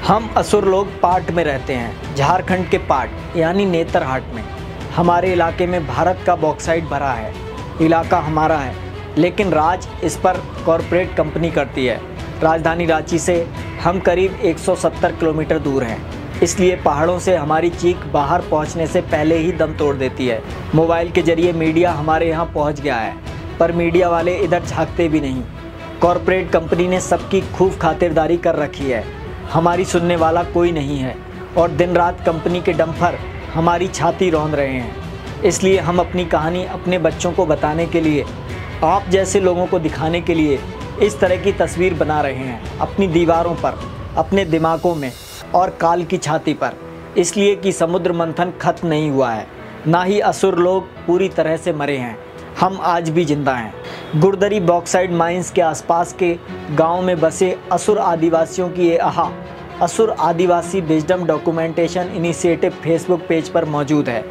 हम असुर लोग पाट में रहते हैं, झारखंड के पाट यानी नेतरहाट में। हमारे इलाके में भारत का बॉक्साइट भरा है। इलाका हमारा है, लेकिन राज इस पर कॉरपोरेट कंपनी करती है। राजधानी रांची से हम करीब 170 किलोमीटर दूर हैं, इसलिए पहाड़ों से हमारी चीख बाहर पहुंचने से पहले ही दम तोड़ देती है। मोबाइल के जरिए मीडिया हमारे यहाँ पहुँच गया है, पर मीडिया वाले इधर झांकते भी नहीं। कॉरपोरेट कंपनी ने सबकी खूब खातिरदारी कर रखी है, हमारी सुनने वाला कोई नहीं है और दिन रात कंपनी के डंपर हमारी छाती रौंद रहे हैं। इसलिए हम अपनी कहानी अपने बच्चों को बताने के लिए, आप जैसे लोगों को दिखाने के लिए इस तरह की तस्वीर बना रहे हैं, अपनी दीवारों पर, अपने दिमागों में और काल की छाती पर। इसलिए कि समुद्र मंथन खत्म नहीं हुआ है, ना ही असुर लोग पूरी तरह से मरे हैं। हम आज भी जिंदा हैं। गुरदरी बॉक्साइट माइंस के आसपास के गांव में बसे असुर आदिवासियों की ये असुर आदिवासी wisdom documentation initiative Facebook page पर मौजूद है।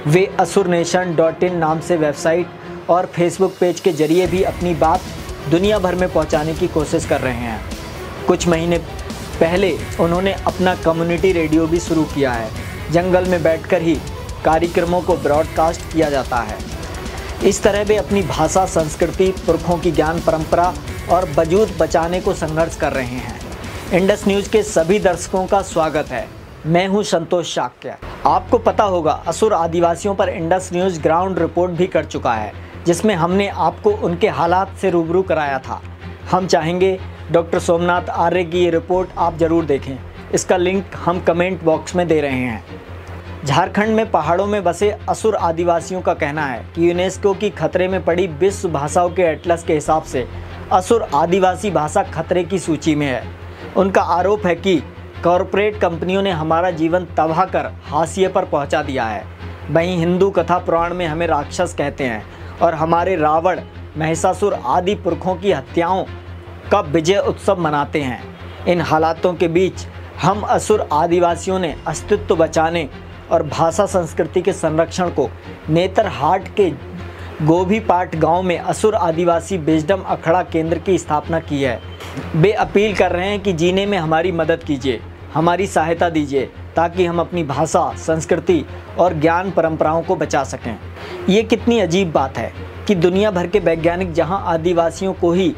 वे asurnation.in नाम से वेबसाइट और फेसबुक पेज के जरिए भी अपनी बात दुनिया भर में पहुंचाने की कोशिश कर रहे हैं। कुछ महीने पहले उन्होंने अपना कम्युनिटी रेडियो भी शुरू किया है। जंगल में बैठकर ही कार्यक्रमों को ब्रॉडकास्ट किया जाता है। इस तरह वे अपनी भाषा, संस्कृति, पुरखों की ज्ञान परंपरा और वजूद बचाने को संघर्ष कर रहे हैं। इंडस न्यूज़ के सभी दर्शकों का स्वागत है। मैं हूं संतोष शाक्य। आपको पता होगा, असुर आदिवासियों पर इंडस न्यूज़ ग्राउंड रिपोर्ट भी कर चुका है, जिसमें हमने आपको उनके हालात से रूबरू कराया था। हम चाहेंगे डॉक्टर सोमनाथ आर्य की ये रिपोर्ट आप ज़रूर देखें। इसका लिंक हम कमेंट बॉक्स में दे रहे हैं। झारखंड में पहाड़ों में बसे असुर आदिवासियों का कहना है कि यूनेस्को की खतरे में पड़ी विश्व भाषाओं के एटलस के हिसाब से असुर आदिवासी भाषा खतरे की सूची में है। उनका आरोप है कि कॉरपोरेट कंपनियों ने हमारा जीवन तबाह कर हाशिए पर पहुंचा दिया है। वहीं हिंदू कथा पुराण में हमें राक्षस कहते हैं और हमारे रावण, महिषासुर आदि पुरखों की हत्याओं का विजय उत्सव मनाते हैं। इन हालातों के बीच हम असुर आदिवासियों ने अस्तित्व बचाने और भाषा संस्कृति के संरक्षण को नेतरहाट के गोभीपाट गांव में असुर आदिवासी विजडम अखड़ा केंद्र की स्थापना की है। वे अपील कर रहे हैं कि जीने में हमारी मदद कीजिए, हमारी सहायता दीजिए, ताकि हम अपनी भाषा, संस्कृति और ज्ञान परंपराओं को बचा सकें। ये कितनी अजीब बात है कि दुनिया भर के वैज्ञानिक जहां आदिवासियों को ही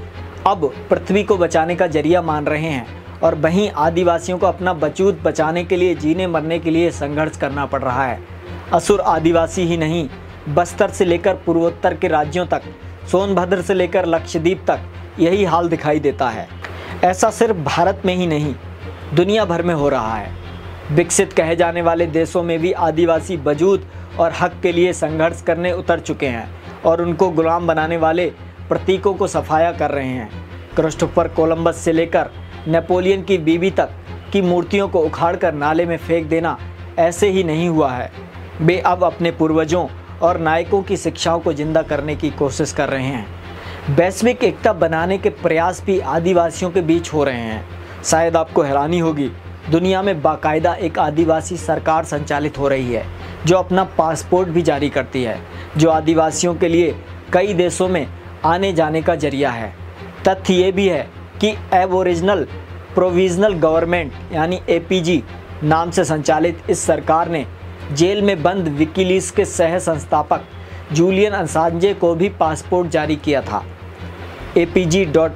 अब पृथ्वी को बचाने का जरिया मान रहे हैं, और वहीं आदिवासियों को अपना वजूद बचाने के लिए, जीने मरने के लिए संघर्ष करना पड़ रहा है। असुर आदिवासी ही नहीं, बस्तर से लेकर पूर्वोत्तर के राज्यों तक, सोनभद्र से लेकर लक्षद्वीप तक यही हाल दिखाई देता है। ऐसा सिर्फ भारत में ही नहीं, दुनिया भर में हो रहा है। विकसित कहे जाने वाले देशों में भी आदिवासी वजूद और हक के लिए संघर्ष करने उतर चुके हैं और उनको गुलाम बनाने वाले प्रतीकों को सफाया कर रहे हैं। क्रिस्टोफर कोलंबस से लेकर नेपोलियन की बीबी तक की मूर्तियों को उखाड़कर नाले में फेंक देना ऐसे ही नहीं हुआ है। वे अब अपने पूर्वजों और नायकों की शिक्षाओं को जिंदा करने की कोशिश कर रहे हैं। वैश्विक एकता बनाने के प्रयास भी आदिवासियों के बीच हो रहे हैं। शायद आपको हैरानी होगी, दुनिया में बाकायदा एक आदिवासी सरकार संचालित हो रही है, जो अपना पासपोर्ट भी जारी करती है, जो आदिवासियों के लिए कई देशों में आने जाने का जरिया है। तथ्य ये भी है कि एबोरिजिनल प्रोविजनल गवर्नमेंट यानी APG नाम से संचालित इस सरकार ने जेल में बंद विकीलीक्स के सह संस्थापक जूलियन असांजे को भी पासपोर्ट जारी किया था। apg.org.au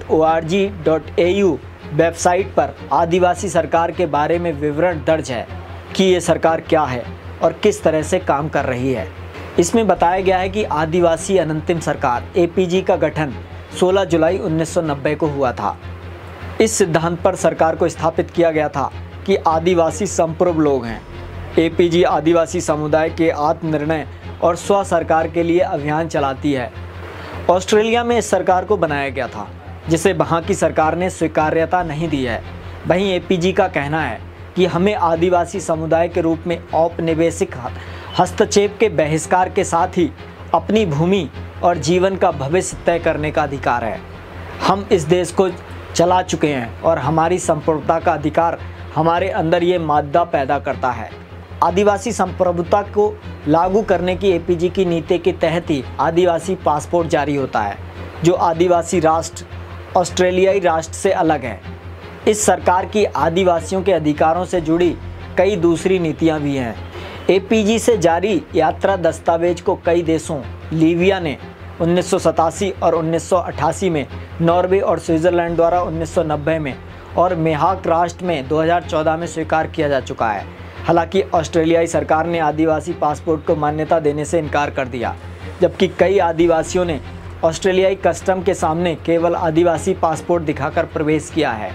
वेबसाइट पर आदिवासी सरकार के बारे में विवरण दर्ज है कि ये सरकार क्या है और किस तरह से काम कर रही है। इसमें बताया गया है कि आदिवासी अनंतिम सरकार APG का गठन 16 जुलाई 1990 को हुआ था। इस सिद्धांत पर सरकार को स्थापित किया गया था कि आदिवासी संप्रभु लोग हैं। APG आदिवासी समुदाय के आत्मनिर्णय और स्व सरकार के लिए अभियान चलाती है। ऑस्ट्रेलिया में इस सरकार को बनाया गया था, जिसे वहाँ की सरकार ने स्वीकार्यता नहीं दी है। वहीं APG का कहना है कि हमें आदिवासी समुदाय के रूप में औपनिवेशिक हस्तक्षेप के बहिष्कार के साथ ही अपनी भूमि और जीवन का भविष्य तय करने का अधिकार है। हम इस देश को चला चुके हैं और हमारी संप्रभुता का अधिकार हमारे अंदर ये मादा पैदा करता है। आदिवासी संप्रभुता को लागू करने की APG की नीति के तहत ही आदिवासी पासपोर्ट जारी होता है, जो आदिवासी राष्ट्र ऑस्ट्रेलियाई राष्ट्र से अलग है। इस सरकार की आदिवासियों के अधिकारों से जुड़ी कई दूसरी नीतियां भी हैं। एपीजी से जारी यात्रा दस्तावेज को कई देशों, लीबिया ने 1987 और 1988 में, नॉर्वे और स्विट्जरलैंड द्वारा 1990 में और मेहाक राष्ट्र में 2014 में स्वीकार किया जा चुका है। हालांकि ऑस्ट्रेलियाई सरकार ने आदिवासी पासपोर्ट को मान्यता देने से इनकार कर दिया, जबकि कई आदिवासियों ने ऑस्ट्रेलियाई कस्टम के सामने केवल आदिवासी पासपोर्ट दिखाकर प्रवेश किया है।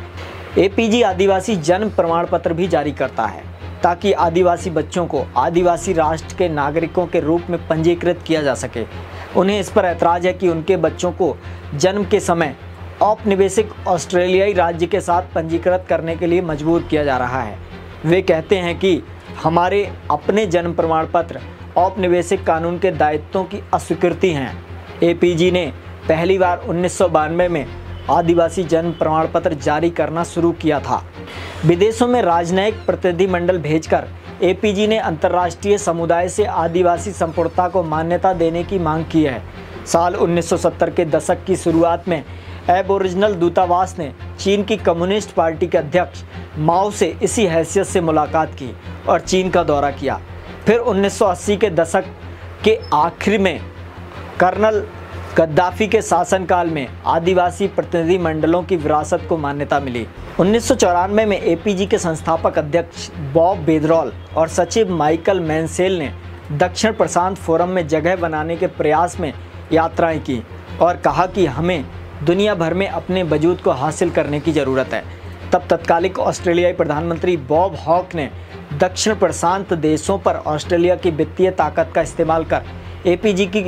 एपीजी आदिवासी जन्म प्रमाण पत्र भी जारी करता है ताकि आदिवासी बच्चों को आदिवासी राष्ट्र के नागरिकों के रूप में पंजीकृत किया जा सके। उन्हें इस पर ऐतराज़ है कि उनके बच्चों को जन्म के समय औपनिवेशिक ऑस्ट्रेलियाई राज्य के साथ पंजीकृत करने के लिए मजबूर किया जा रहा है। वे कहते हैं कि हमारे अपने जन्म प्रमाण पत्र औपनिवेशिक कानून के दायित्वों की अस्वीकृति हैं। एपीजी ने पहली बार 1992 में आदिवासी जन्म प्रमाण पत्र जारी करना शुरू किया था। विदेशों में राजनयिक प्रतिनिधिमंडल भेजकर एपीजी ने अंतर्राष्ट्रीय समुदाय से आदिवासी संप्रभुता को मान्यता देने की मांग की है। साल 1970 के दशक की शुरुआत में एबोरिजिनल दूतावास ने चीन की कम्युनिस्ट पार्टी के अध्यक्ष माओ से इसी हैसियत से मुलाकात की और चीन का दौरा किया। फिर 1980 के दशक के आखिर में कर्नल गद्दाफी के शासनकाल में आदिवासी प्रतिनिधि मंडलों की विरासत को मान्यता मिली। 1994 में एपीजी के संस्थापक अध्यक्ष बॉब बेदरॉल और सचिव माइकल मैनसेल ने दक्षिण प्रशांत फोरम में जगह बनाने के प्रयास में यात्राएं की और कहा कि हमें दुनिया भर में अपने वजूद को हासिल करने की ज़रूरत है। तब तत्कालिक ऑस्ट्रेलियाई प्रधानमंत्री बॉब हॉक ने दक्षिण प्रशांत देशों पर ऑस्ट्रेलिया की वित्तीय ताकत का इस्तेमाल कर एपीजी की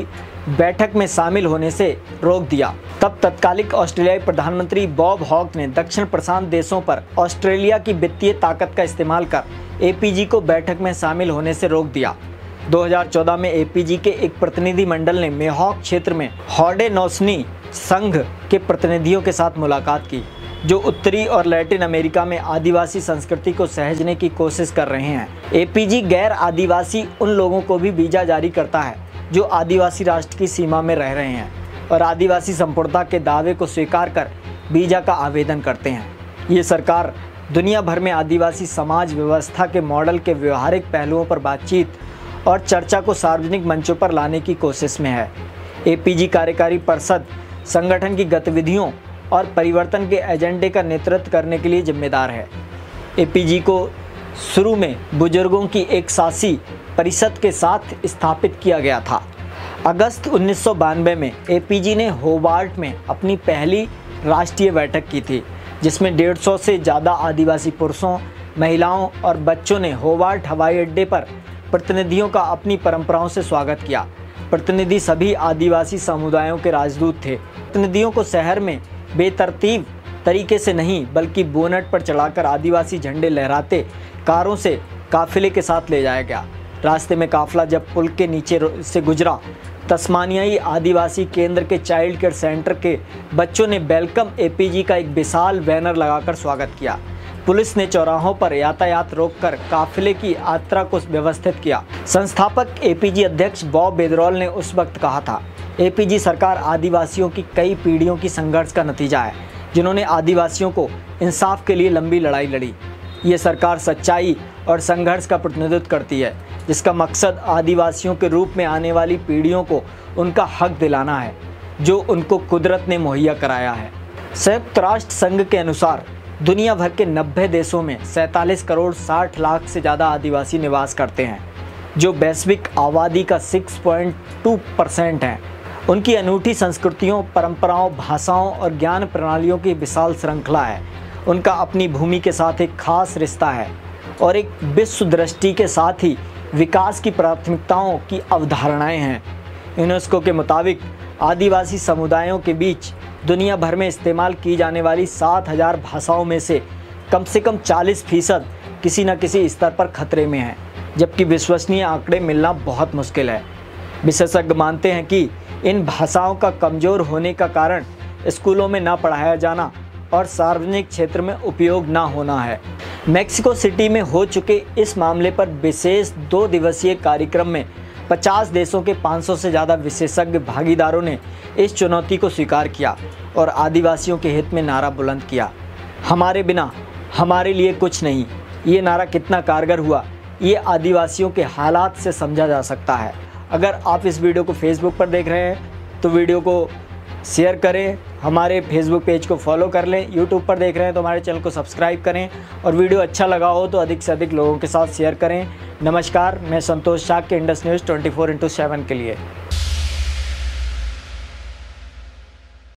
बैठक में शामिल होने से रोक दिया। तब तत्कालिक ऑस्ट्रेलियाई प्रधानमंत्री बॉब हॉक ने दक्षिण प्रशांत देशों पर ऑस्ट्रेलिया की वित्तीय ताकत का इस्तेमाल कर एपीजी को बैठक में शामिल होने से रोक दिया। 2014 में एपीजी के एक प्रतिनिधि मंडल ने मेहॉक क्षेत्र में हॉडेनोसनी संघ के प्रतिनिधियों के साथ मुलाकात की, जो उत्तरी और लैटिन अमेरिका में आदिवासी संस्कृति को सहेजने की कोशिश कर रहे हैं। एपीजी गैर आदिवासी उन लोगों को भी वीज़ा जारी करता है जो आदिवासी राष्ट्र की सीमा में रह रहे हैं और आदिवासी संप्रभुता के दावे को स्वीकार कर वीज़ा का आवेदन करते हैं। ये सरकार दुनिया भर में आदिवासी समाज व्यवस्था के मॉडल के व्यवहारिक पहलुओं पर बातचीत और चर्चा को सार्वजनिक मंचों पर लाने की कोशिश में है। एपीजी कार्यकारी परिषद संगठन की गतिविधियों और परिवर्तन के एजेंडे का नेतृत्व करने के लिए जिम्मेदार है। एपीजी को शुरू में बुजुर्गों की एक शासी परिषद के साथ स्थापित किया गया था। अगस्त 1992 में एपीजी ने होबार्ट में अपनी पहली राष्ट्रीय बैठक की थी, जिसमें 150 से ज़्यादा आदिवासी पुरुषों, महिलाओं और बच्चों ने होबार्ट हवाई अड्डे पर प्रतिनिधियों का अपनी परंपराओं से स्वागत किया। प्रतिनिधि सभी आदिवासी समुदायों के राजदूत थे। प्रतिनिधियों को शहर में बेतरतीब तरीके से नहीं बल्कि बोनट पर चढ़ाकर आदिवासी झंडे लहराते कारों से काफिले के साथ ले जाया गया। रास्ते में काफिला जब पुल के नीचे से गुजरा, तस्मानियाई आदिवासी केंद्र के चाइल्ड केयर सेंटर के बच्चों ने वेलकम एपीजी का एक विशाल बैनर लगाकर स्वागत किया। पुलिस ने चौराहों पर यातायात रोककर काफिले की यात्रा को व्यवस्थित किया। संस्थापक एपीजी अध्यक्ष बॉब बेदरॉल ने उस वक्त कहा था, एपीजी सरकार आदिवासियों की कई पीढ़ियों की संघर्ष का नतीजा है, जिन्होंने आदिवासियों को इंसाफ के लिए लंबी लड़ाई लड़ी। ये सरकार सच्चाई और संघर्ष का प्रतिनिधित्व करती है, जिसका मकसद आदिवासियों के रूप में आने वाली पीढ़ियों को उनका हक दिलाना है, जो उनको कुदरत ने मुहैया कराया है। संयुक्त राष्ट्र संघ के अनुसार दुनिया भर के 90 देशों में 47 करोड़ 60 लाख से ज़्यादा आदिवासी निवास करते हैं, जो वैश्विक आबादी का 6.2% है। उनकी अनूठी संस्कृतियों, परंपराओं, भाषाओं और ज्ञान प्रणालियों की विशाल श्रृंखला है। उनका अपनी भूमि के साथ एक खास रिश्ता है और एक विश्व दृष्टि के साथ ही विकास की प्राथमिकताओं की अवधारणाएं हैं। यूनेस्को के मुताबिक आदिवासी समुदायों के बीच दुनिया भर में इस्तेमाल की जाने वाली 7000 भाषाओं में से कम 40% किसी न किसी स्तर पर खतरे में हैं, जबकि विश्वसनीय आंकड़े मिलना बहुत मुश्किल है। विशेषज्ञ मानते हैं कि इन भाषाओं का कमज़ोर होने का कारण स्कूलों में ना पढ़ाया जाना और सार्वजनिक क्षेत्र में उपयोग ना होना है। मेक्सिको सिटी में हो चुके इस मामले पर विशेष 2 दिवसीय कार्यक्रम में 50 देशों के 500 से ज़्यादा विशेषज्ञ भागीदारों ने इस चुनौती को स्वीकार किया और आदिवासियों के हित में नारा बुलंद किया। हमारे बिना हमारे लिए कुछ नहीं, ये नारा कितना कारगर हुआ ये आदिवासियों के हालात से समझा जा सकता है। अगर आप इस वीडियो को फेसबुक पर देख रहे हैं तो वीडियो को शेयर करें, हमारे फेसबुक पेज को फॉलो कर लें, यूट्यूब पर देख रहे हैं तो हमारे चैनल को सब्सक्राइब करें और वीडियो अच्छा लगा हो तो अधिक से अधिक लोगों के साथ शेयर करें। नमस्कार, मैं संतोष शाक्य, इंडस न्यूज़ 24/7 के लिए।